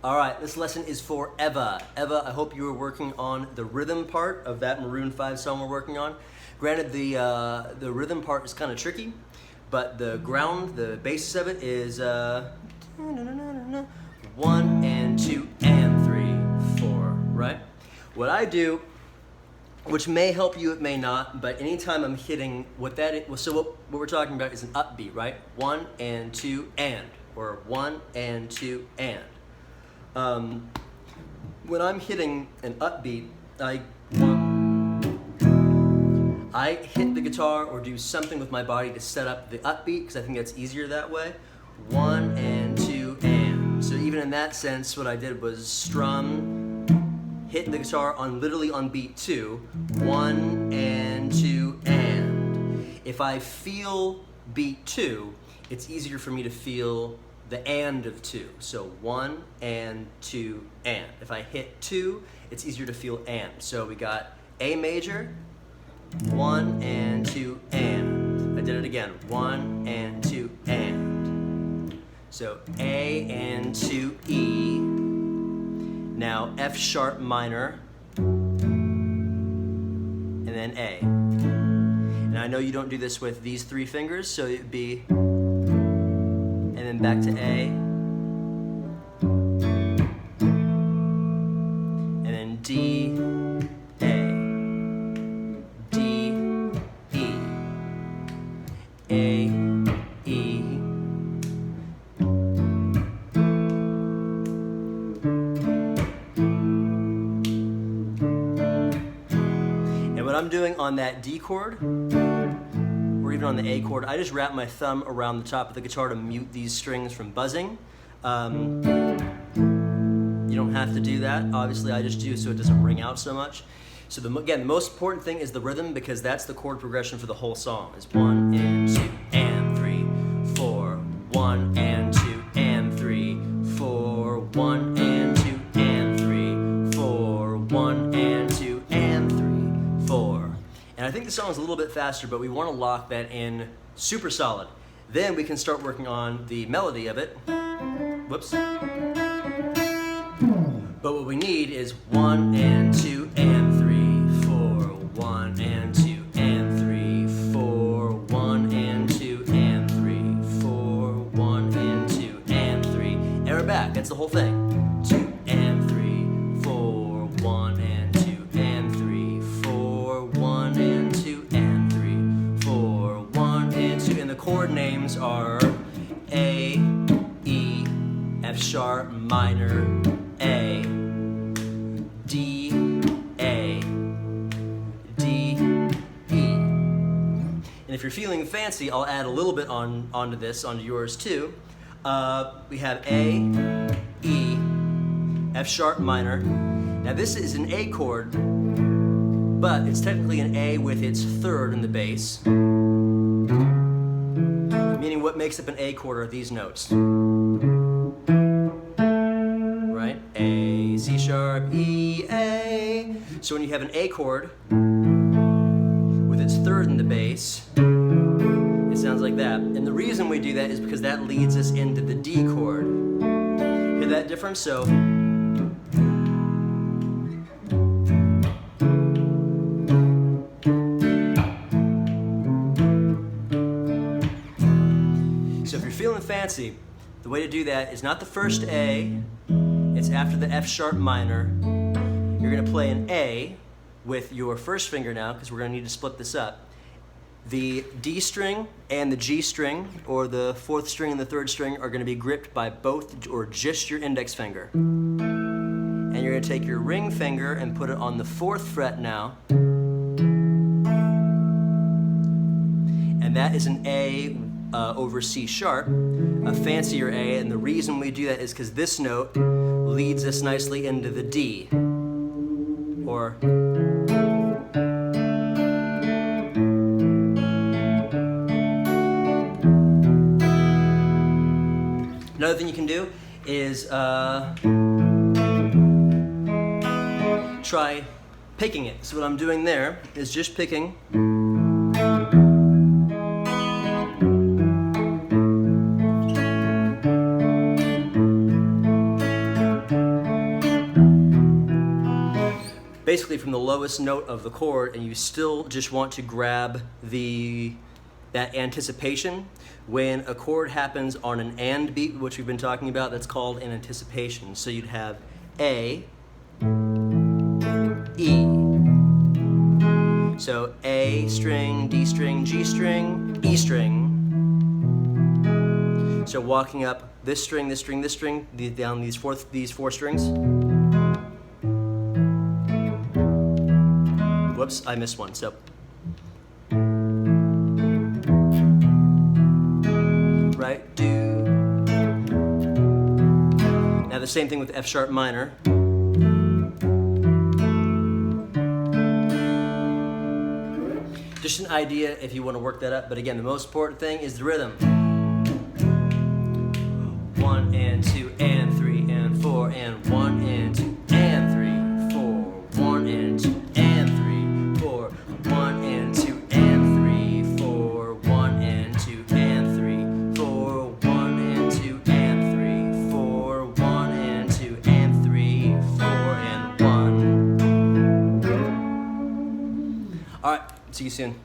All right, this lesson is for Eva. Eva, I hope you are working on the rhythm part of that Maroon 5 song we're working on. Granted, the rhythm part is kind of tricky, but the ground, the basis of it is 1 and 2 and 3, 4, right? What I do, which may help you, it may not, but anytime I'm hitting what we're talking about is an upbeat, right? 1 and 2 and, or 1 and 2 and. When I'm hitting an upbeat, I hit the guitar or do something with my body to set up the upbeat because I think that's easier that way. 1 and 2 and. So even in that sense, what I did was strum, hit the guitar literally on beat 2, 1 and 2 and. If I feel beat 2, it's easier for me to feel the and of 2. So 1 and 2 and. If I hit 2, it's easier to feel and. So we got A major, 1 and 2 and. I did it again. 1 and 2 and. So A and 2 E. Now F sharp minor. And then A. And I know you don't do this with these 3 fingers, so it'd be, and then back to A. And then D. A, E, and what I'm doing on that D chord, or even on the A chord, I just wrap my thumb around the top of the guitar to mute these strings from buzzing. You don't have to do that. Obviously, I just do so it doesn't ring out so much. So again, the most important thing is the rhythm because that's the chord progression for the whole song. Is 1 and 2 and 3, 4, 1 and 2 and 3, 4, 1 and 2 and 3, 4, 1 and 2 and 3, 4. And I think the song is a little bit faster, but we want to lock that in super solid. Then we can start working on the melody of it. Whoops. But what we need is 1 and 2 and 3, 4, 1 and 2 and 3, 4, 1 and 2 and 3, 4, 1 and 2 and 3. And we're back. That's the whole thing. 2 and 3, 4, 1 and 2 and 3, 4, 1 and 2 and 3, 4, 1 and 2. And the chord names are A, E, F sharp minor, A, D, A, D, E. And if you're feeling fancy, I'll add a little bit onto yours too. We have A, E, F sharp minor. Now this is an A chord, but it's technically an A with its third in the bass. Meaning what makes up an A chord are these notes. A, C sharp, E, A. So when you have an A chord with its third in the bass, it sounds like that. And the reason we do that is because that leads us into the D chord. Hear that difference? So if you're feeling fancy, the way to do that is not the first A. It's after the F sharp minor. You're going to play an A with your first finger now because we're going to need to split this up. The D string and the G string, or the 4th string and the 3rd string, are going to be gripped by both or just your index finger. And you're going to take your ring finger and put it on the 4th fret now. And that is an A over C sharp, a fancier A, and the reason we do that is because this note leads us nicely into the D, or another thing you can do is try picking it. So what I'm doing there is just picking basically from the lowest note of the chord, and you still just want to grab that anticipation. When a chord happens on an and beat, which we've been talking about, that's called an anticipation. So you'd have A, E. So A string, D string, G string, E string. So walking up this string, this string, this string, down these four strings. Whoops, I missed one. So right, do. Now the same thing with F sharp minor. Just an idea if you want to work that up, but again, the most important thing is the rhythm. 1 and 2 and 3 and 4 and 1 and 2 and 3, 4, 1 and 2 and 3, 4, 1 and 2 and 3, 4, 1 and 2 and 3, 4, 1 and 2 and 3, 4, 1 and 2 and 3, 4 and 1. All right, see you soon.